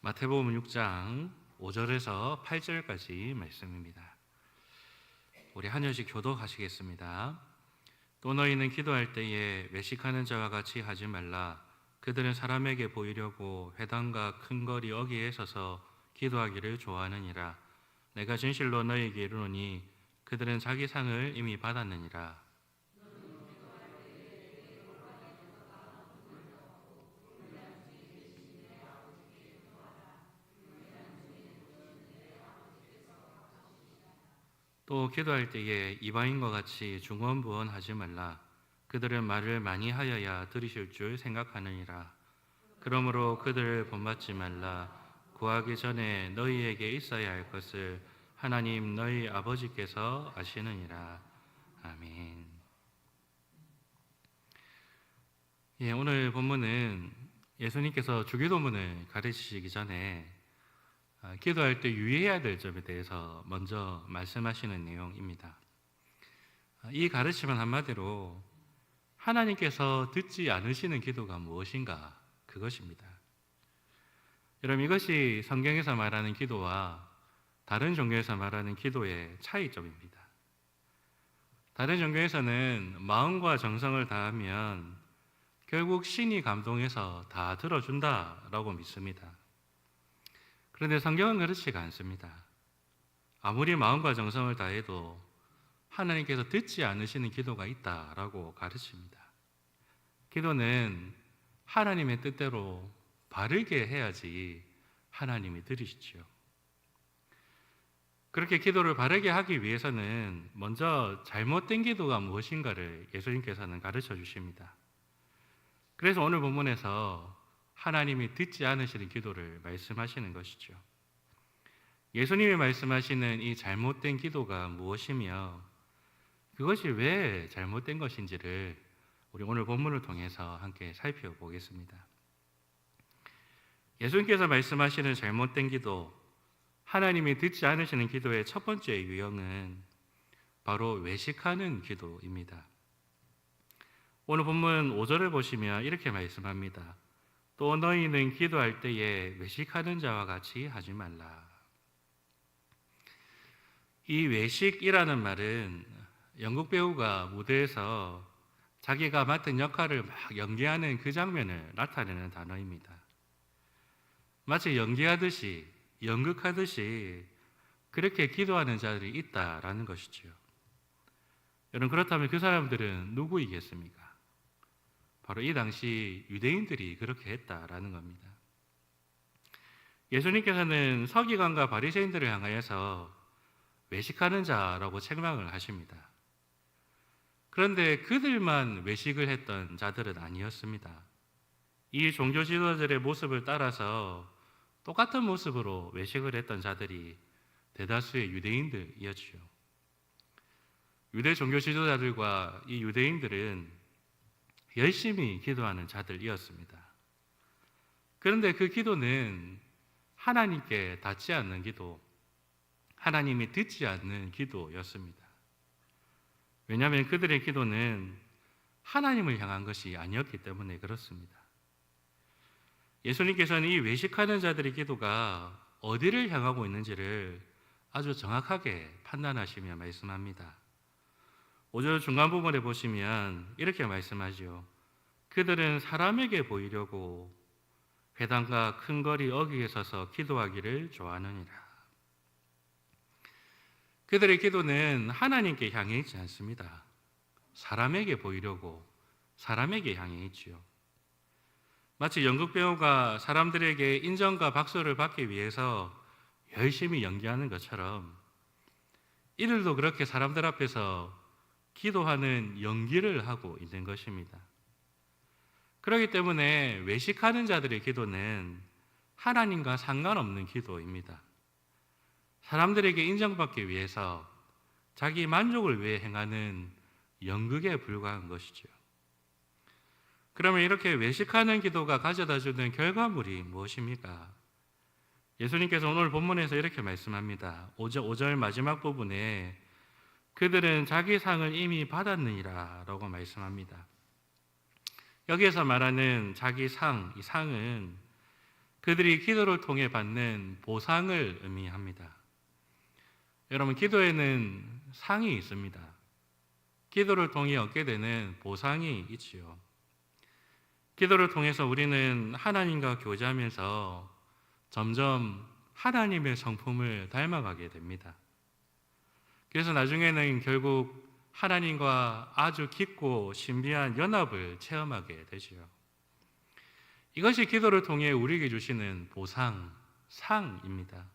마태복음 6장 5절에서 8절까지 말씀입니다. 우리 한 절씩 교독하시겠습니다. 또 너희는 기도할 때에 외식하는 자와 같이 하지 말라. 그들은 사람에게 보이려고 회당과 큰 거리 어귀에 서서 기도하기를 좋아하느니라. 내가 진실로 너희에게 이르노니 그들은 자기 상을 이미 받았느니라. 또 기도할 때에 이방인과 같이 중언부언하지 말라. 그들은 말을 많이 하여야 들으실 줄 생각하느니라. 그러므로 그들을 본받지 말라. 구하기 전에 너희에게 있어야 할 것을 하나님 너희 아버지께서 아시느니라. 아멘. 오늘 본문은 예수님께서 주기도문을 가르치시기 전에 기도할 때 유의해야 될 점에 대해서 먼저 말씀하시는 내용입니다. 이 가르침은 한마디로 하나님께서 듣지 않으시는 기도가 무엇인가 그것입니다. 여러분, 이것이 성경에서 말하는 기도와 다른 종교에서 말하는 기도의 차이점입니다. 다른 종교에서는 마음과 정성을 다하면 결국 신이 감동해서 다 들어준다라고 믿습니다. 그런데 성경은 그렇지가 않습니다. 아무리 마음과 정성을 다해도 하나님께서 듣지 않으시는 기도가 있다라고 가르칩니다. 기도는 하나님의 뜻대로 바르게 해야지 하나님이 들으시지요. 그렇게 기도를 바르게 하기 위해서는 먼저 잘못된 기도가 무엇인가를 예수님께서는 가르쳐 주십니다. 그래서 오늘 본문에서 하나님이 듣지 않으시는 기도를 말씀하시는 것이죠. 예수님이 말씀하시는 이 잘못된 기도가 무엇이며 그것이 왜 잘못된 것인지를 우리 오늘 본문을 통해서 함께 살펴보겠습니다. 예수님께서 말씀하시는 잘못된 기도, 하나님이 듣지 않으시는 기도의 첫 번째 유형은 바로 외식하는 기도입니다. 오늘 본문 5절을 보시면 이렇게 말씀합니다. 또 너희는 기도할 때에 외식하는 자와 같이 하지 말라. 이 외식이라는 말은 연극 배우가 무대에서 자기가 맡은 역할을 막 연기하는 그 장면을 나타내는 단어입니다. 마치 연기하듯이, 연극하듯이 그렇게 기도하는 자들이 있다라는 것이죠. 여러분, 그렇다면 그 사람들은 누구이겠습니까? 바로 이 당시 유대인들이 그렇게 했다라는 겁니다. 예수님께서는 서기관과 바리새인들을 향하여서 외식하는 자라고 책망을 하십니다. 그런데 그들만 외식을 했던 자들은 아니었습니다. 이 종교 지도자들의 모습을 따라서 똑같은 모습으로 외식을 했던 자들이 대다수의 유대인들이었죠. 유대 종교 지도자들과 이 유대인들은 열심히 기도하는 자들이었습니다. 그런데 그 기도는 하나님께 닿지 않는 기도, 하나님이 듣지 않는 기도였습니다. 왜냐하면 그들의 기도는 하나님을 향한 것이 아니었기 때문에 그렇습니다. 예수님께서는 이 외식하는 자들의 기도가 어디를 향하고 있는지를 아주 정확하게 판단하시며 말씀합니다. 5절 중간 부분에 보시면 이렇게 말씀하죠. 그들은 사람에게 보이려고 회당과 큰 거리 어귀에 서서 기도하기를 좋아하느니라. 그들의 기도는 하나님께 향해 있지 않습니다. 사람에게 보이려고 사람에게 향해 있지요. 마치 연극 배우가 사람들에게 인정과 박수를 받기 위해서 열심히 연기하는 것처럼 이들도 그렇게 사람들 앞에서 기도하는 연기를 하고 있는 것입니다. 그렇기 때문에 외식하는 자들의 기도는 하나님과 상관없는 기도입니다. 사람들에게 인정받기 위해서 자기 만족을 위해 행하는 연극에 불과한 것이죠. 그러면 이렇게 외식하는 기도가 가져다주는 결과물이 무엇입니까? 예수님께서 오늘 본문에서 이렇게 말씀합니다. 5절 마지막 부분에 그들은 자기 상을 이미 받았느니라 라고 말씀합니다. 여기에서 말하는 자기 상, 이 상은 그들이 기도를 통해 받는 보상을 의미합니다. 여러분, 기도에는 상이 있습니다. 기도를 통해 얻게 되는 보상이 있지요. 기도를 통해서 우리는 하나님과 교제하면서 점점 하나님의 성품을 닮아가게 됩니다. 그래서 나중에는 결국 하나님과 아주 깊고 신비한 연합을 체험하게 되지요. 이것이 기도를 통해 우리에게 주시는 보상, 상입니다.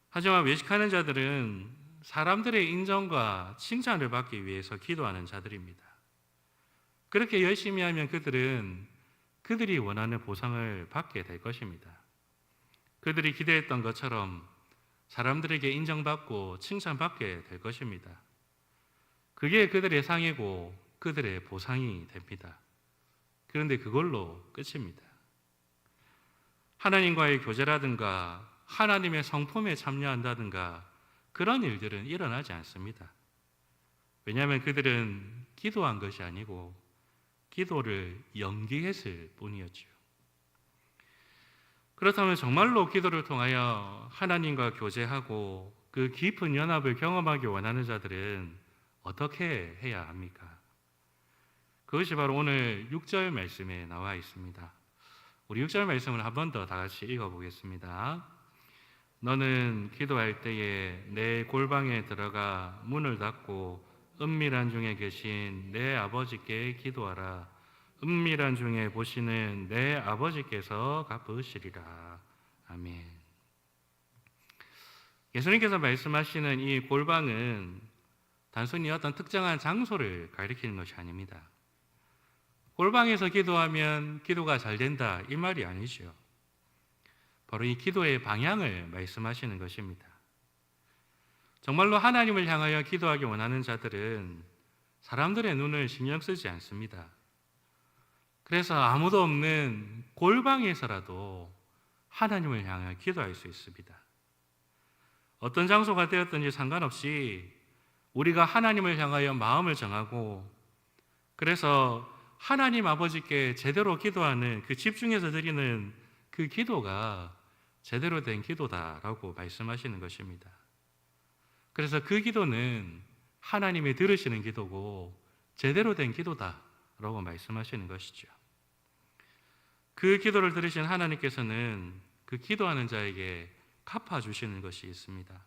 하지만 외식하는 자들은 사람들의 인정과 칭찬을 받기 위해서 기도하는 자들입니다. 그렇게 열심히 하면 그들은 그들이 원하는 보상을 받게 될 것입니다. 그들이 기대했던 것처럼 사람들에게 인정받고 칭찬받게 될 것입니다. 그게 그들의 상이고 그들의 보상이 됩니다. 그런데 그걸로 끝입니다. 하나님과의 교제라든가 하나님의 성품에 참여한다든가 그런 일들은 일어나지 않습니다. 왜냐하면 그들은 기도한 것이 아니고 기도를 연기했을 뿐이었지요. 그렇다면 정말로 기도를 통하여 하나님과 교제하고 그 깊은 연합을 경험하기 원하는 자들은 어떻게 해야 합니까? 그것이 바로 오늘 6절 말씀에 나와 있습니다. 우리 6절 말씀을 한 번 더 다 같이 읽어보겠습니다. 너는 기도할 때에 내 골방에 들어가 문을 닫고 은밀한 중에 계신 내 아버지께 기도하라. 은밀한 중에 보시는 내 아버지께서 갚으시리라. 아멘. 예수님께서 말씀하시는 이 골방은 단순히 어떤 특정한 장소를 가리키는 것이 아닙니다. 골방에서 기도하면 기도가 잘 된다, 이 말이 아니죠. 바로 이 기도의 방향을 말씀하시는 것입니다. 정말로 하나님을 향하여 기도하기 원하는 자들은 사람들의 눈을 신경 쓰지 않습니다. 그래서 아무도 없는 골방에서라도 하나님을 향하여 기도할 수 있습니다. 어떤 장소가 되었든지 상관없이 우리가 하나님을 향하여 마음을 정하고 그래서 하나님 아버지께 제대로 기도하는 그 집중해서 드리는 그 기도가 제대로 된 기도다라고 말씀하시는 것입니다. 그래서 그 기도는 하나님이 들으시는 기도고 제대로 된 기도다라고 말씀하시는 것이죠. 그 기도를 들으신 하나님께서는 그 기도하는 자에게 갚아주시는 것이 있습니다.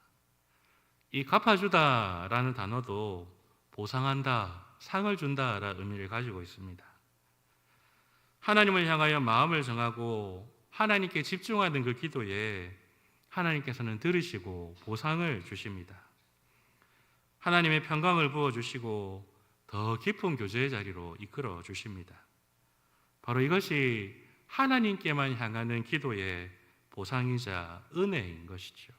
이 갚아주다라는 단어도 보상한다, 상을 준다라는 의미를 가지고 있습니다. 하나님을 향하여 마음을 정하고 하나님께 집중하는 그 기도에 하나님께서는 들으시고 보상을 주십니다. 하나님의 평강을 부어주시고 더 깊은 교제의 자리로 이끌어 주십니다. 바로 이것이 하나님께만 향하는 기도의 보상이자 은혜인 것이죠.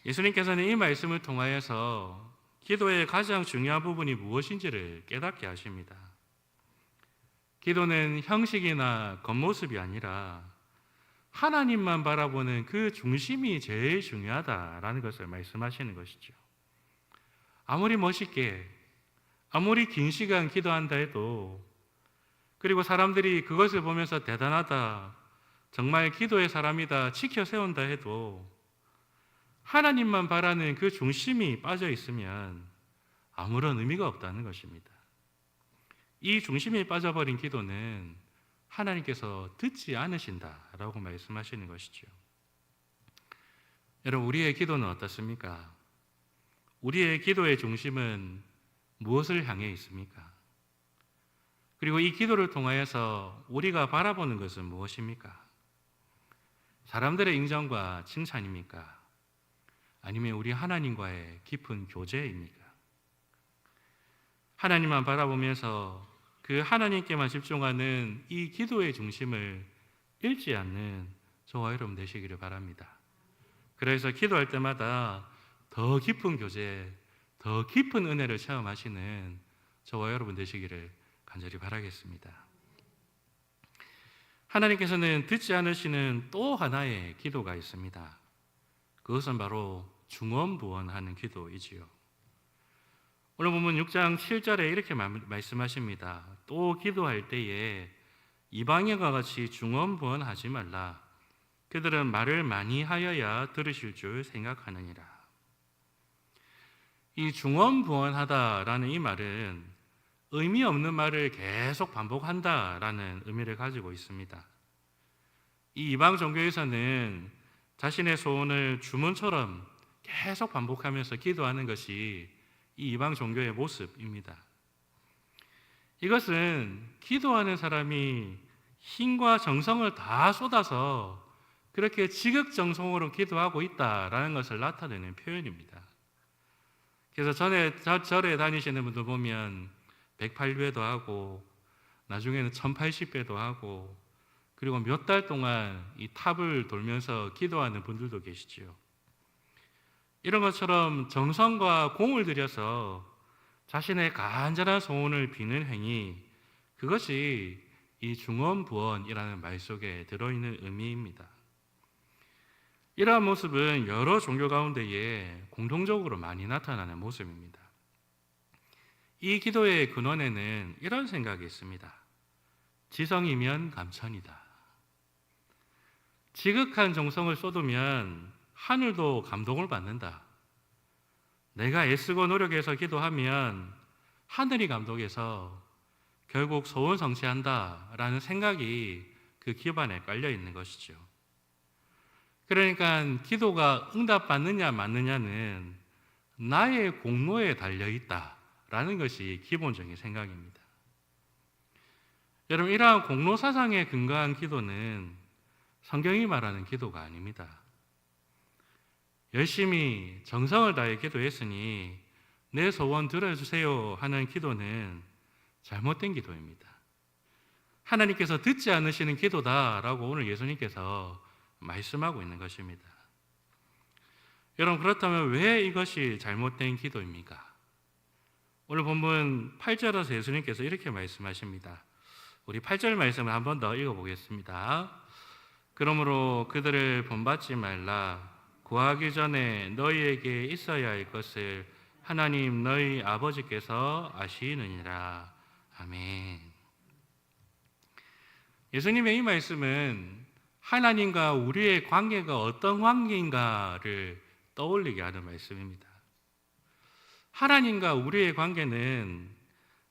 예수님께서는 이 말씀을 통하여서 기도의 가장 중요한 부분이 무엇인지를 깨닫게 하십니다. 기도는 형식이나 겉모습이 아니라 하나님만 바라보는 그 중심이 제일 중요하다라는 것을 말씀하시는 것이죠. 아무리 멋있게, 아무리 긴 시간 기도한다 해도, 그리고 사람들이 그것을 보면서 대단하다, 정말 기도의 사람이다, 지켜 세운다 해도 하나님만 바라는 그 중심이 빠져 있으면 아무런 의미가 없다는 것입니다. 이 중심이 빠져버린 기도는 하나님께서 듣지 않으신다라고 말씀하시는 것이죠. 여러분, 우리의 기도는 어떻습니까? 우리의 기도의 중심은 무엇을 향해 있습니까? 그리고 이 기도를 통하여서 우리가 바라보는 것은 무엇입니까? 사람들의 인정과 칭찬입니까? 아니면 우리 하나님과의 깊은 교제입니까? 하나님만 바라보면서 그 하나님께만 집중하는 이 기도의 중심을 잃지 않는 저와 여러분 되시기를 바랍니다. 그래서 기도할 때마다 더 깊은 교제, 더 깊은 은혜를 체험하시는 저와 여러분 되시기를 간절히 바라겠습니다. 하나님께서는 듣지 않으시는 또 하나의 기도가 있습니다. 그것은 바로 중언부언하는 기도이지요. 오늘 보면 6장 7절에 이렇게 말씀하십니다. 또 기도할 때에 이방인과 같이 중언부언하지 말라. 그들은 말을 많이 하여야 들으실 줄 생각하느니라. 이 중언부언하다라는 이 말은 의미 없는 말을 계속 반복한다라는 의미를 가지고 있습니다. 이 이방 종교에서는 자신의 소원을 주문처럼 계속 반복하면서 기도하는 것이 이 이방 종교의 모습입니다. 이것은 기도하는 사람이 힘과 정성을 다 쏟아서 그렇게 지극정성으로 기도하고 있다라는 것을 나타내는 표현입니다. 그래서 절에 다니시는 분들 보면 108배도 하고 나중에는 1080배도 하고 그리고 몇 달 동안 이 탑을 돌면서 기도하는 분들도 계시지요. 이런 것처럼 정성과 공을 들여서 자신의 간절한 소원을 비는 행위, 그것이 이 중언부언이라는 말 속에 들어있는 의미입니다. 이러한 모습은 여러 종교 가운데에 공통적으로 많이 나타나는 모습입니다. 이 기도의 근원에는 이런 생각이 있습니다. 지성이면 감천이다. 지극한 정성을 쏟으면 하늘도 감동을 받는다. 내가 애쓰고 노력해서 기도하면 하늘이 감동해서 결국 소원 성취한다라는 생각이 그 기반에 깔려 있는 것이죠. 그러니까 기도가 응답받느냐 맞느냐는 나의 공로에 달려있다라는 것이 기본적인 생각입니다. 여러분, 이러한 공로 사상에 근거한 기도는 성경이 말하는 기도가 아닙니다. 열심히 정성을 다해 기도했으니 내 소원 들어주세요 하는 기도는 잘못된 기도입니다. 하나님께서 듣지 않으시는 기도다라고 오늘 예수님께서 말씀하고 있는 것입니다. 여러분, 그렇다면 왜 이것이 잘못된 기도입니까? 오늘 본문 8절에서 예수님께서 이렇게 말씀하십니다. 우리 8절 말씀을 한 번 더 읽어보겠습니다. 그러므로 그들을 본받지 말라. 구하기 전에 너희에게 있어야 할 것을 하나님 너희 아버지께서 아시느니라. 아멘. 예수님의 이 말씀은 하나님과 우리의 관계가 어떤 관계인가를 떠올리게 하는 말씀입니다. 하나님과 우리의 관계는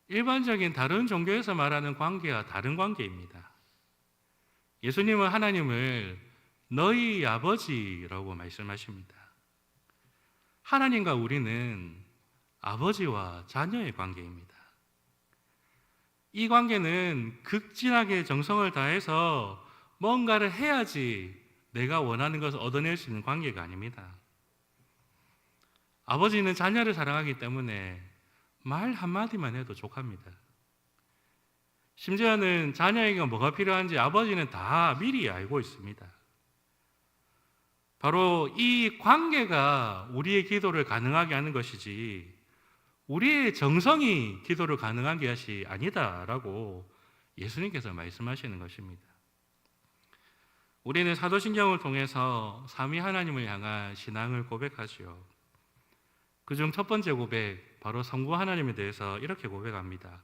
일반적인 다른 종교에서 말하는 관계와 다른 관계입니다. 예수님은 하나님을 너희 아버지라고 말씀하십니다. 하나님과 우리는 아버지와 자녀의 관계입니다. 이 관계는 극진하게 정성을 다해서 뭔가를 해야지 내가 원하는 것을 얻어낼 수 있는 관계가 아닙니다. 아버지는 자녀를 사랑하기 때문에 말 한마디만 해도 족합니다. 심지어는 자녀에게 뭐가 필요한지 아버지는 다 미리 알고 있습니다. 바로 이 관계가 우리의 기도를 가능하게 하는 것이지 우리의 정성이 기도를 가능한 것이 아니다라고 예수님께서 말씀하시는 것입니다. 우리는 사도신경을 통해서 삼위 하나님을 향한 신앙을 고백하지요. 그중 첫 번째 고백, 바로 성부 하나님에 대해서 이렇게 고백합니다.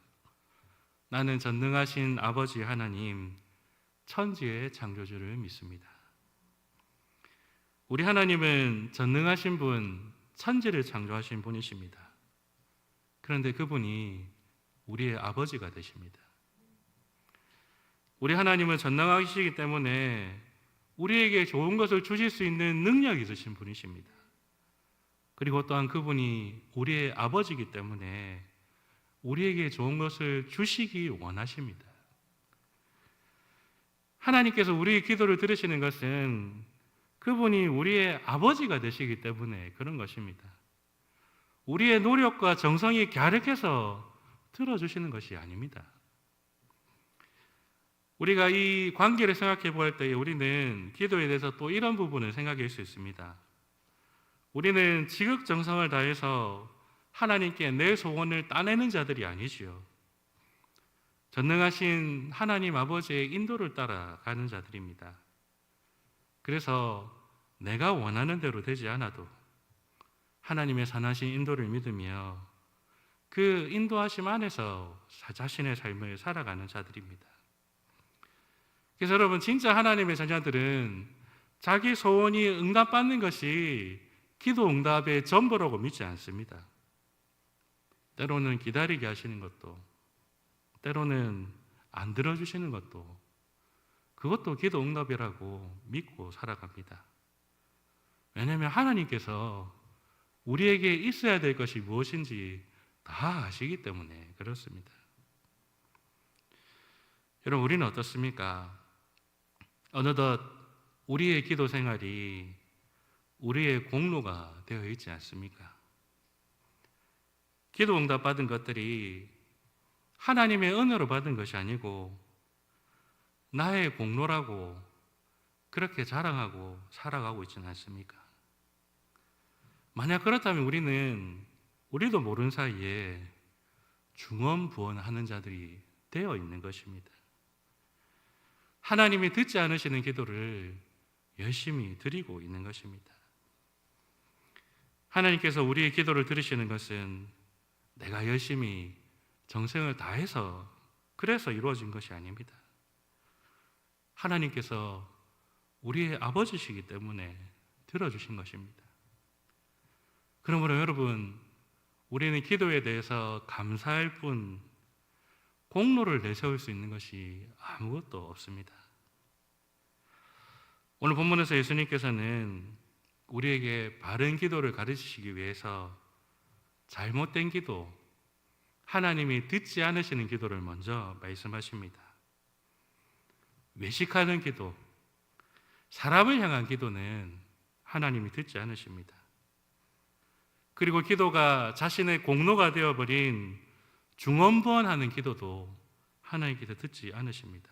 나는 전능하신 아버지 하나님, 천지의 창조주를 믿습니다. 우리 하나님은 전능하신 분, 천지를 창조하신 분이십니다. 그런데 그분이 우리의 아버지가 되십니다. 우리 하나님은 전능하시기 때문에 우리에게 좋은 것을 주실 수 있는 능력이 있으신 분이십니다. 그리고 또한 그분이 우리의 아버지이기 때문에 우리에게 좋은 것을 주시기 원하십니다. 하나님께서 우리의 기도를 들으시는 것은 그분이 우리의 아버지가 되시기 때문에 그런 것입니다. 우리의 노력과 정성이 갸륵해서 들어주시는 것이 아닙니다. 우리가 이 관계를 생각해 볼 때에 우리는 기도에 대해서 또 이런 부분을 생각할 수 있습니다. 우리는 지극정성을 다해서 하나님께 내 소원을 따내는 자들이 아니지요. 전능하신 하나님 아버지의 인도를 따라가는 자들입니다. 그래서 내가 원하는 대로 되지 않아도 하나님의 선하신 인도를 믿으며 그 인도하심 안에서 자신의 삶을 살아가는 자들입니다. 그래서 여러분, 진짜 하나님의 자녀들은 자기 소원이 응답받는 것이 기도 응답의 전부라고 믿지 않습니다. 때로는 기다리게 하시는 것도, 때로는 안 들어주시는 것도, 그것도 기도 응답이라고 믿고 살아갑니다. 왜냐하면 하나님께서 우리에게 있어야 될 것이 무엇인지 다 아시기 때문에 그렇습니다. 여러분, 우리는 어떻습니까? 어느덧 우리의 기도 생활이 우리의 공로가 되어 있지 않습니까? 기도 응답 받은 것들이 하나님의 은혜로 받은 것이 아니고 나의 공로라고 그렇게 자랑하고 살아가고 있지는 않습니까? 만약 그렇다면 우리도 모르는 사이에 중언부언하는 자들이 되어 있는 것입니다. 하나님이 듣지 않으시는 기도를 열심히 드리고 있는 것입니다. 하나님께서 우리의 기도를 들으시는 것은 내가 열심히 정성을 다해서 그래서 이루어진 것이 아닙니다. 하나님께서 우리의 아버지시기 때문에 들어주신 것입니다. 그러므로 여러분, 우리는 기도에 대해서 감사할 뿐 공로를 내세울 수 있는 것이 아무것도 없습니다. 오늘 본문에서 예수님께서는 우리에게 바른 기도를 가르치시기 위해서 잘못된 기도, 하나님이 듣지 않으시는 기도를 먼저 말씀하십니다. 외식하는 기도, 사람을 향한 기도는 하나님이 듣지 않으십니다. 그리고 기도가 자신의 공로가 되어버린 중언부언하는 기도도 하나님께서 듣지 않으십니다.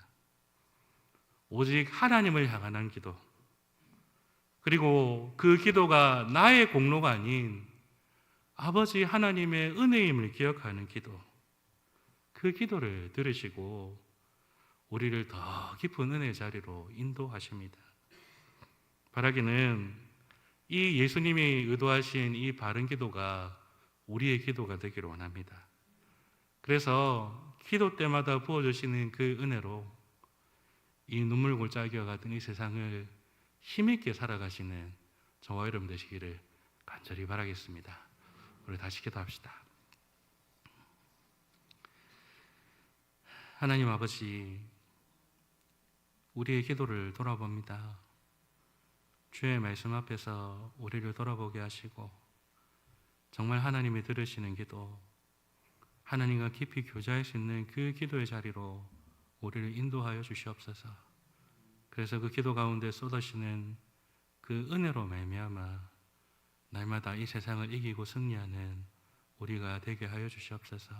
오직 하나님을 향한 기도, 그리고 그 기도가 나의 공로가 아닌 아버지 하나님의 은혜임을 기억하는 기도, 그 기도를 들으시고 우리를 더 깊은 은혜의 자리로 인도하십니다. 바라기는 이 예수님이 의도하신 이 바른 기도가 우리의 기도가 되기를 원합니다. 그래서 기도 때마다 부어주시는 그 은혜로 이 눈물 골짜기와 같은 이 세상을 힘있게 살아가시는 저와 여러분 되시기를 간절히 바라겠습니다. 우리 다시 기도합시다. 하나님 아버지, 우리의 기도를 돌아봅니다. 주의 말씀 앞에서 우리를 돌아보게 하시고 정말 하나님이 들으시는 기도, 하나님과 깊이 교제할 수 있는 그 기도의 자리로 우리를 인도하여 주시옵소서. 그래서 그 기도 가운데 쏟아지는 그 은혜로 말미암아 날마다 이 세상을 이기고 승리하는 우리가 되게 하여 주시옵소서.